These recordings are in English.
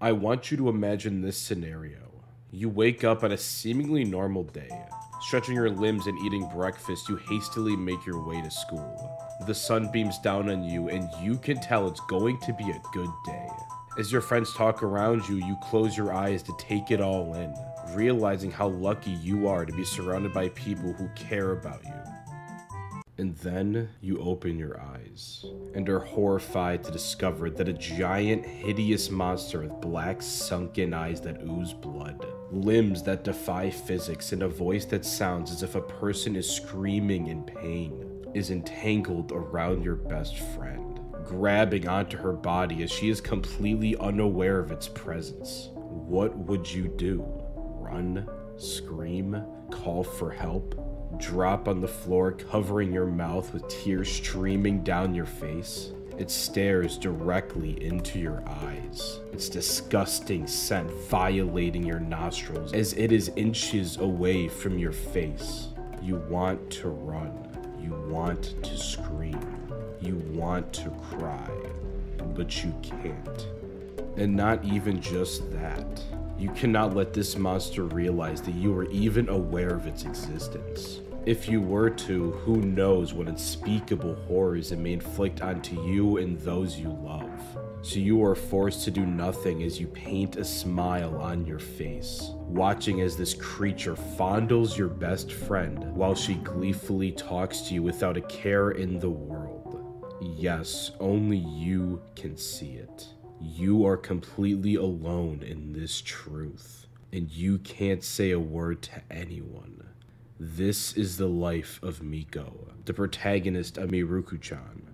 I want you to imagine this scenario. You wake up on a seemingly normal day. Stretching your limbs and eating breakfast, you hastily make your way to school. The sun beams down on you, and you can tell it's going to be a good day. As your friends talk around you, you close your eyes to take it all in, realizing how lucky you are to be surrounded by people who care about you. And then you open your eyes, and are horrified to discover that a giant, hideous monster with black, sunken eyes that ooze blood, limbs that defy physics, and a voice that sounds as if a person is screaming in pain, is entangled around your best friend, grabbing onto her body as she is completely unaware of its presence. What would you do? Run? Scream? Call for help? Drop on the floor, covering your mouth with tears streaming down your face? It stares directly into your eyes, its disgusting scent violating your nostrils as it is inches away from your face. You want to run, you want to scream, you want to cry, but you can't. And not even just that. You cannot let this monster realize that you are even aware of its existence. If you were to, who knows what unspeakable horrors it may inflict onto you and those you love. So you are forced to do nothing as you paint a smile on your face, watching as this creature fondles your best friend while she gleefully talks to you without a care in the world. Yes, only you can see it. You are completely alone in this truth, and you can't say a word to anyone. This is the life of Miko, the protagonist of Mieruko-chan.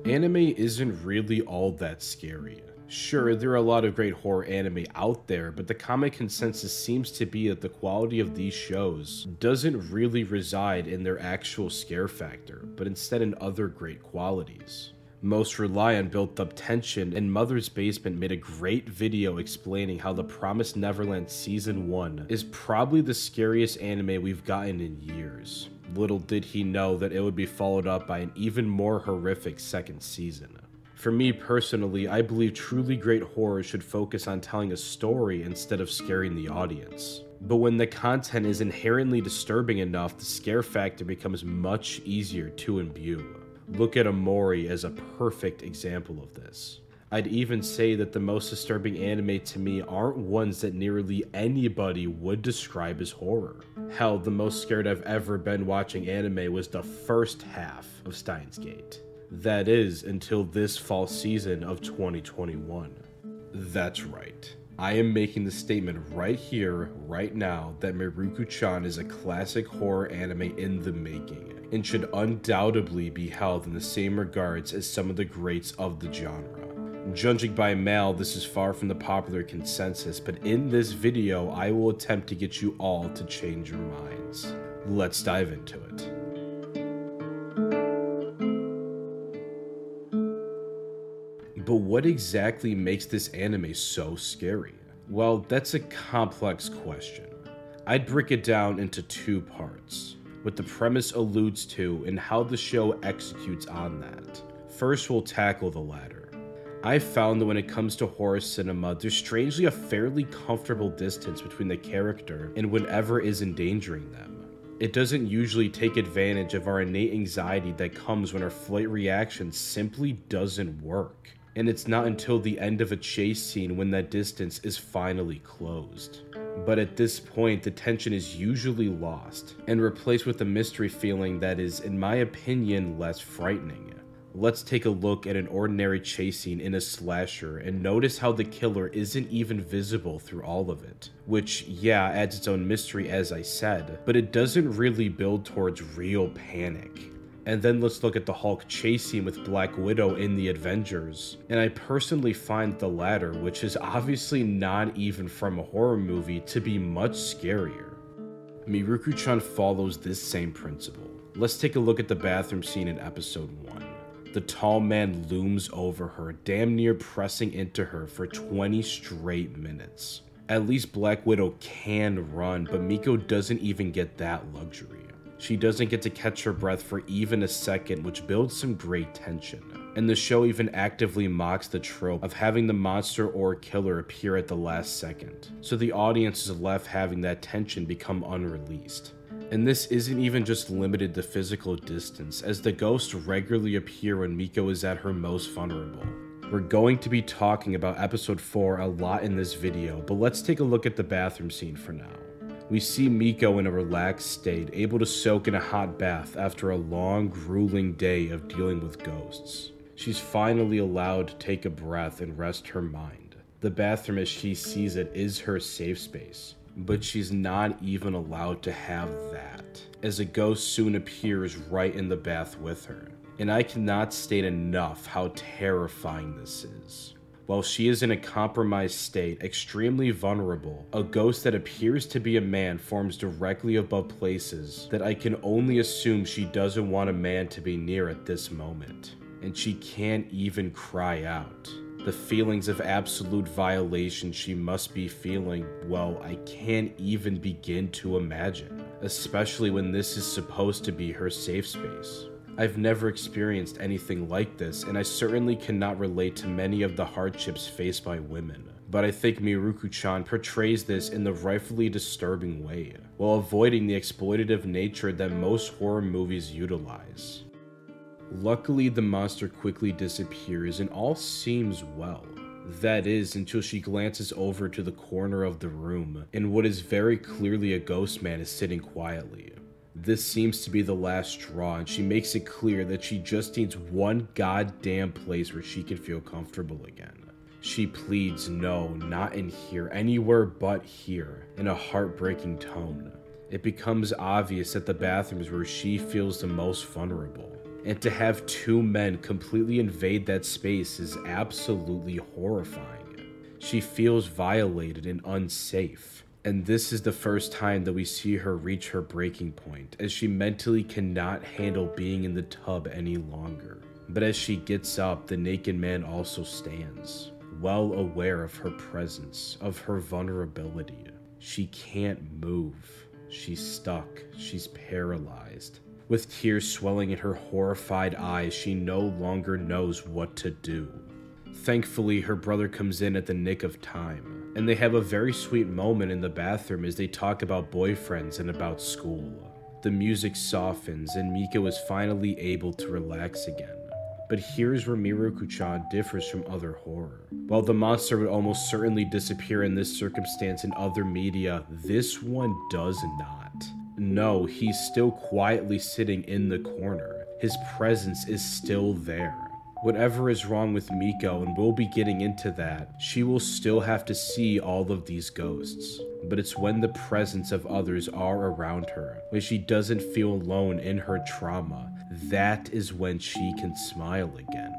Anime isn't really all that scary. Sure, there are a lot of great horror anime out there, but the common consensus seems to be that the quality of these shows doesn't really reside in their actual scare factor, but instead in other great qualities. Most rely on built-up tension, and Mother's Basement made a great video explaining how The Promised Neverland Season 1 is probably the scariest anime we've gotten in years. Little did he know that it would be followed up by an even more horrific second season. For me personally, I believe truly great horror should focus on telling a story instead of scaring the audience. But when the content is inherently disturbing enough, the scare factor becomes much easier to imbue. Look at Amori as a perfect example of this. I'd even say that the most disturbing anime to me aren't ones that nearly anybody would describe as horror. Hell, the most scared I've ever been watching anime was the first half of Steins Gate. That is, until this fall season of 2021. That's right. I am making the statement right here, right now, that Mieruko-chan is a classic horror anime in the making, and should undoubtedly be held in the same regards as some of the greats of the genre. Judging by Mal, this is far from the popular consensus, but in this video, I will attempt to get you all to change your minds. Let's dive into it. But what exactly makes this anime so scary? Well, that's a complex question. I'd break it down into two parts, what the premise alludes to and how the show executes on that. First, we'll tackle the latter. I've found that when it comes to horror cinema, there's strangely a fairly comfortable distance between the character and whatever is endangering them. It doesn't usually take advantage of our innate anxiety that comes when our flight reaction simply doesn't work. And it's not until the end of a chase scene when that distance is finally closed. But at this point, the tension is usually lost, and replaced with a mystery feeling that is, in my opinion, less frightening. Let's take a look at an ordinary chase scene in a slasher, and notice how the killer isn't even visible through all of it. Which, yeah, adds its own mystery as I said, but it doesn't really build towards real panic. And then let's look at the Hulk chase scene with Black Widow in the Avengers, and I personally find the latter, which is obviously not even from a horror movie, to be much scarier. Mieruko-chan follows this same principle. Let's take a look at the bathroom scene in episode 1. The tall man looms over her, damn near pressing into her for 20 straight minutes. At least Black Widow can run, but Miko doesn't even get that luxury. She doesn't get to catch her breath for even a second, which builds some great tension. And the show even actively mocks the trope of having the monster or killer appear at the last second, so the audience is left having that tension become unreleased. And this isn't even just limited to physical distance, as the ghosts regularly appear when Miko is at her most vulnerable. We're going to be talking about episode 4 a lot in this video, but let's take a look at the bathroom scene for now. We see Miko in a relaxed state, able to soak in a hot bath after a long, grueling day of dealing with ghosts. She's finally allowed to take a breath and rest her mind. The bathroom, as she sees it, is her safe space, but she's not even allowed to have that, as a ghost soon appears right in the bath with her. And I cannot state enough how terrifying this is. While she is in a compromised state, extremely vulnerable, a ghost that appears to be a man forms directly above places that I can only assume she doesn't want a man to be near at this moment. And she can't even cry out. The feelings of absolute violation she must be feeling, well, I can't even begin to imagine, especially when this is supposed to be her safe space. I've never experienced anything like this, and I certainly cannot relate to many of the hardships faced by women. But I think Mieruko-chan portrays this in the rightfully disturbing way, while avoiding the exploitative nature that most horror movies utilize. Luckily, the monster quickly disappears and all seems well. That is, until she glances over to the corner of the room, and what is very clearly a ghost man is sitting quietly. This seems to be the last straw, and she makes it clear that she just needs one goddamn place where she can feel comfortable again. She pleads, no, not in here, anywhere but here, in a heartbreaking tone. It becomes obvious that the bathroom is where she feels the most vulnerable. And to have two men completely invade that space is absolutely horrifying. She feels violated and unsafe. And this is the first time that we see her reach her breaking point, as she mentally cannot handle being in the tub any longer. But as she gets up, the naked man also stands, well aware of her presence, of her vulnerability. She can't move. She's stuck. She's paralyzed. With tears swelling in her horrified eyes, she no longer knows what to do. Thankfully, her brother comes in at the nick of time, and they have a very sweet moment in the bathroom as they talk about boyfriends and about school. The music softens, and Miko is finally able to relax again. But here's where Mieruko-chan differs from other horror. While the monster would almost certainly disappear in this circumstance in other media, this one does not. No, he's still quietly sitting in the corner. His presence is still there. Whatever is wrong with Miko, and we'll be getting into that, she will still have to see all of these ghosts. But it's when the presence of others are around her, when she doesn't feel alone in her trauma, that is when she can smile again.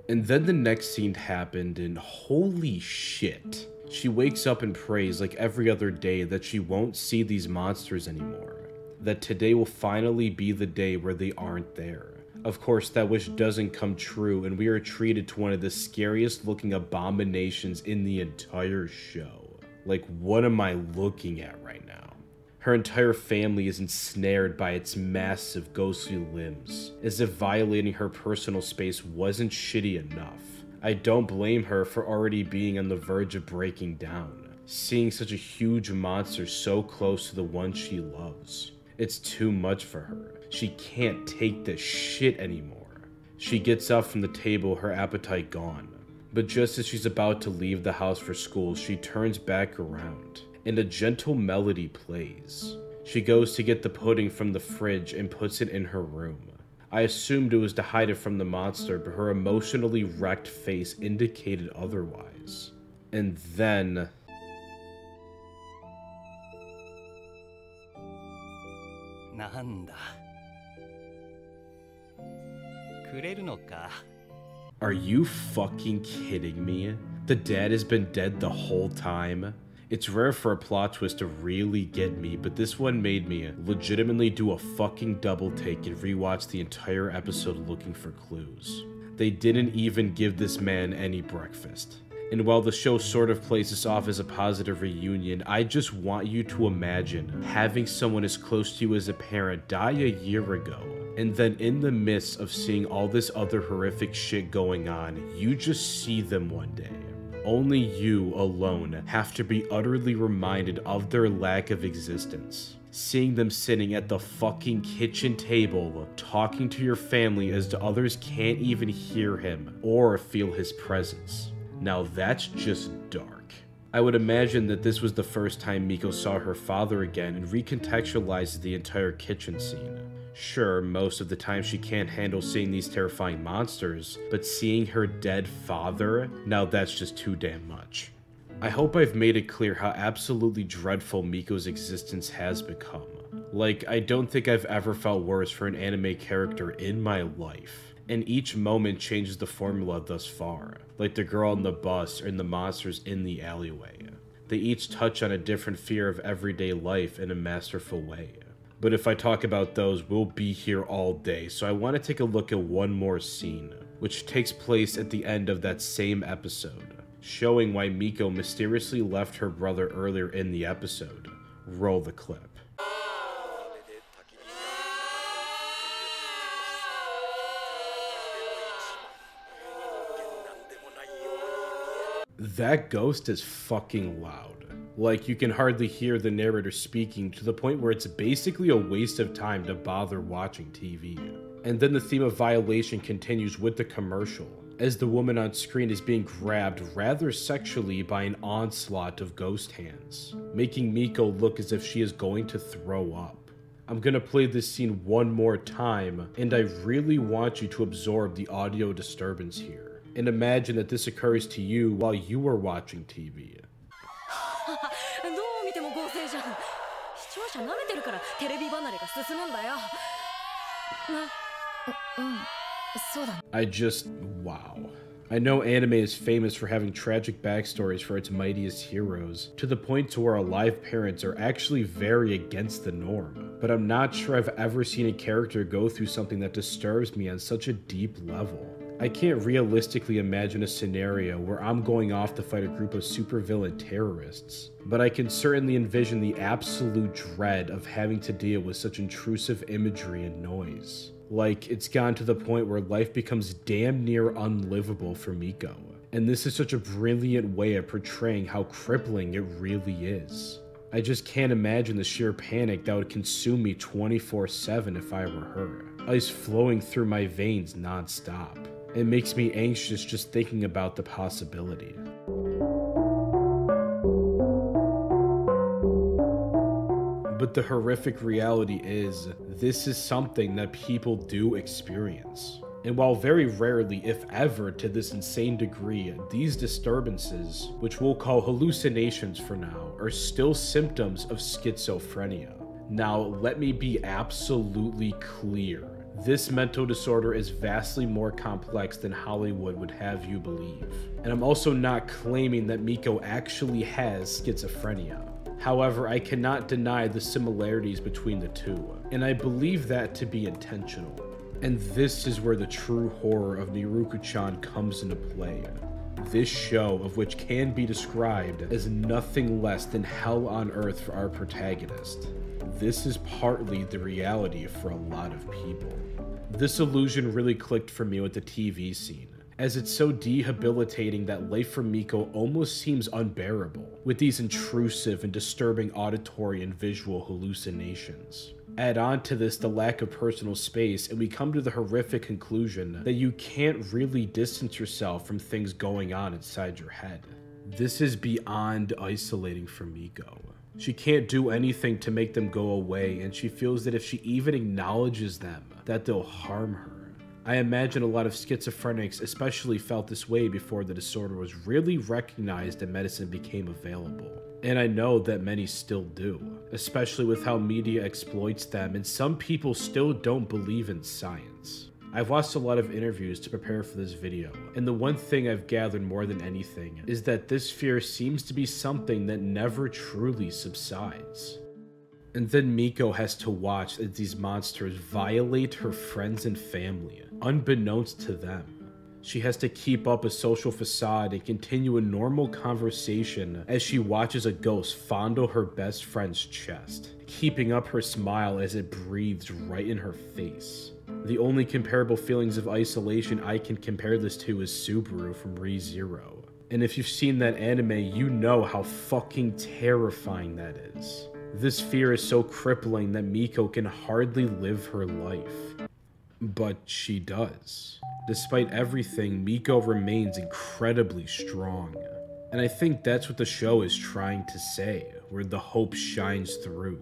And then the next scene happened, and holy shit. She wakes up and prays like every other day that she won't see these monsters anymore. That today will finally be the day where they aren't there. Of course, that wish doesn't come true, and we are treated to one of the scariest looking abominations in the entire show. Like, what am I looking at right now? Her entire family is ensnared by its massive ghostly limbs, as if violating her personal space wasn't shitty enough. I don't blame her for already being on the verge of breaking down, seeing such a huge monster so close to the one she loves. It's too much for her. She can't take this shit anymore. She gets up from the table, her appetite gone. But just as she's about to leave the house for school, she turns back around, and a gentle melody plays. She goes to get the pudding from the fridge and puts it in her room. I assumed it was to hide it from the monster, but her emotionally wrecked face indicated otherwise. And then... Are you fucking kidding me? The dad has been dead the whole time? It's rare for a plot twist to really get me, but this one made me legitimately do a fucking double take and rewatch the entire episode looking for clues. They didn't even give this man any breakfast. And while the show sort of plays this off as a positive reunion, I just want you to imagine having someone as close to you as a parent die a year ago, and then in the midst of seeing all this other horrific shit going on, you just see them one day. Only you alone have to be utterly reminded of their lack of existence. Seeing them sitting at the fucking kitchen table, talking to your family as the others can't even hear him or feel his presence. Now that's just dark. I would imagine that this was the first time Miko saw her father again and recontextualizes the entire kitchen scene. Sure, most of the time she can't handle seeing these terrifying monsters, but seeing her dead father, now that's just too damn much. I hope I've made it clear how absolutely dreadful Miko's existence has become. Like, I don't think I've ever felt worse for an anime character in my life, and each moment changes the formula thus far, like the girl on the bus and the monsters in the alleyway. They each touch on a different fear of everyday life in a masterful way. But if I talk about those, we'll be here all day, so I want to take a look at one more scene, which takes place at the end of that same episode, showing why Miko mysteriously left her brother earlier in the episode. Roll the clip. That ghost is fucking loud. Like, you can hardly hear the narrator speaking, to the point where it's basically a waste of time to bother watching TV. And then the theme of violation continues with the commercial, as the woman on screen is being grabbed rather sexually by an onslaught of ghost hands, making Miko look as if she is going to throw up. I'm gonna play this scene one more time, and I really want you to absorb the audio disturbance here, and imagine that this occurs to you while you are watching TV. Wow. I know anime is famous for having tragic backstories for its mightiest heroes, to the point to where alive parents are actually very against the norm, but I'm not sure I've ever seen a character go through something that disturbs me on such a deep level. I can't realistically imagine a scenario where I'm going off to fight a group of supervillain terrorists, but I can certainly envision the absolute dread of having to deal with such intrusive imagery and noise. Like, it's gone to the point where life becomes damn near unlivable for Miko, and this is such a brilliant way of portraying how crippling it really is. I just can't imagine the sheer panic that would consume me 24/7 if I were her. Ice flowing through my veins non-stop. It makes me anxious just thinking about the possibility. But the horrific reality is, this is something that people do experience. And while very rarely, if ever, to this insane degree, these disturbances, which we'll call hallucinations for now, are still symptoms of schizophrenia. Now, let me be absolutely clear. This mental disorder is vastly more complex than Hollywood would have you believe. And I'm also not claiming that Miko actually has schizophrenia. However, I cannot deny the similarities between the two, and I believe that to be intentional. And this is where the true horror of Mieruko-chan comes into play. This show, of which can be described as nothing less than hell on earth for our protagonist. This is partly the reality for a lot of people. This illusion really clicked for me with the TV scene, as it's so debilitating that life for Miko almost seems unbearable, with these intrusive and disturbing auditory and visual hallucinations. Add on to this the lack of personal space, and we come to the horrific conclusion that you can't really distance yourself from things going on inside your head. This is beyond isolating for Miko. She can't do anything to make them go away, and she feels that if she even acknowledges them, that they'll harm her. I imagine a lot of schizophrenics especially felt this way before the disorder was really recognized and medicine became available. And I know that many still do, especially with how media exploits them, and some people still don't believe in science. I've watched a lot of interviews to prepare for this video, and the one thing I've gathered more than anything is that this fear seems to be something that never truly subsides. And then Miko has to watch as these monsters violate her friends and family, unbeknownst to them. She has to keep up a social facade and continue a normal conversation as she watches a ghost fondle her best friend's chest, keeping up her smile as it breathes right in her face. The only comparable feelings of isolation I can compare this to is Subaru from Re:Zero. And if you've seen that anime, you know how fucking terrifying that is. This fear is so crippling that Miko can hardly live her life. But she does. Despite everything, Miko remains incredibly strong. And I think that's what the show is trying to say, where the hope shines through.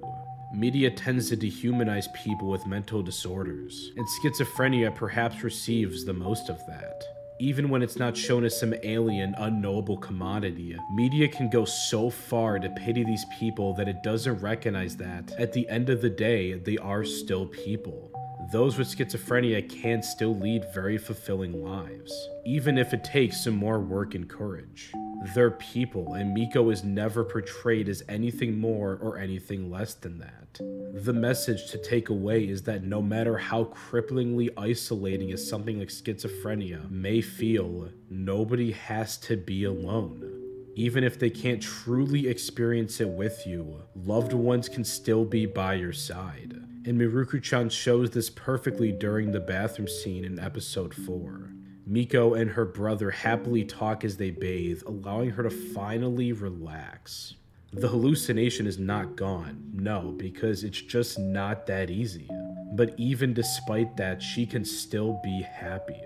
Media tends to dehumanize people with mental disorders, and schizophrenia perhaps receives the most of that. Even when it's not shown as some alien, unknowable commodity, media can go so far to pity these people that it doesn't recognize that, at the end of the day, they are still people. Those with schizophrenia can still lead very fulfilling lives, even if it takes some more work and courage. They're people, and Miko is never portrayed as anything more or anything less than that. The message to take away is that no matter how cripplingly isolating as something like schizophrenia may feel, nobody has to be alone. Even if they can't truly experience it with you, loved ones can still be by your side. And Mieruko-chan shows this perfectly during the bathroom scene in episode 4. Miko and her brother happily talk as they bathe, allowing her to finally relax. The hallucination is not gone, no, because it's just not that easy. But even despite that, she can still be happy.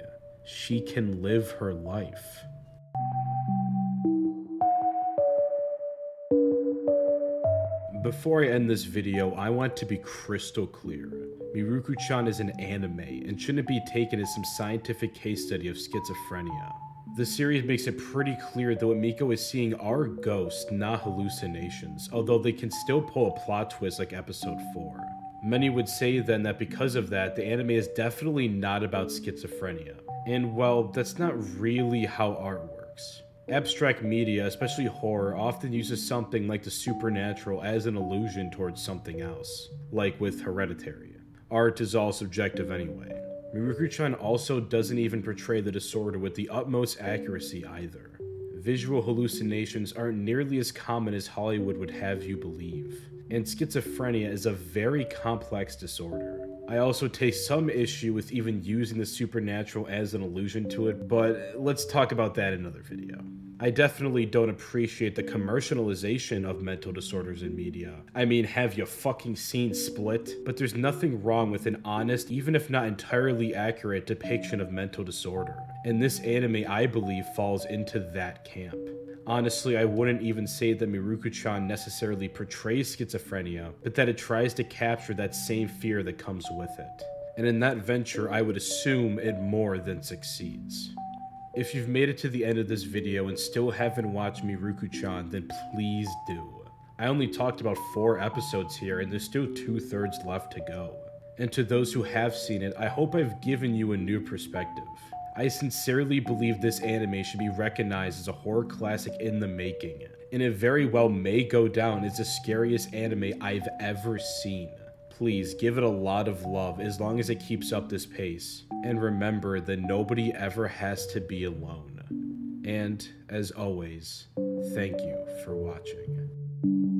She can live her life. Before I end this video, I want to be crystal clear. Mieruko-chan is an anime and shouldn't be taken as some scientific case study of schizophrenia. The series makes it pretty clear that what Miko is seeing are ghosts, not hallucinations, although they can still pull a plot twist like episode 4. Many would say then that because of that, the anime is definitely not about schizophrenia. And well, that's not really how art works. Abstract media, especially horror, often uses something like the supernatural as an allusion towards something else, like with Hereditary. Art is all subjective anyway. Mieruko-chan also doesn't even portray the disorder with the utmost accuracy either. Visual hallucinations aren't nearly as common as Hollywood would have you believe, and schizophrenia is a very complex disorder. I also take some issue with even using the supernatural as an allusion to it, but let's talk about that in another video. I definitely don't appreciate the commercialization of mental disorders in media. I mean, have you fucking seen Split? But there's nothing wrong with an honest, even if not entirely accurate, depiction of mental disorder. And this anime, I believe, falls into that camp. Honestly, I wouldn't even say that Mieruko-chan necessarily portrays schizophrenia, but that it tries to capture that same fear that comes with it. And in that venture, I would assume it more than succeeds. If you've made it to the end of this video and still haven't watched Mieruko-chan, then please do. I only talked about 4 episodes here, and there's still 2/3 left to go. And to those who have seen it, I hope I've given you a new perspective. I sincerely believe this anime should be recognized as a horror classic in the making, and it very well may go down as the scariest anime I've ever seen. Please give it a lot of love as long as it keeps up this pace, and remember that nobody ever has to be alone. And, as always, thank you for watching.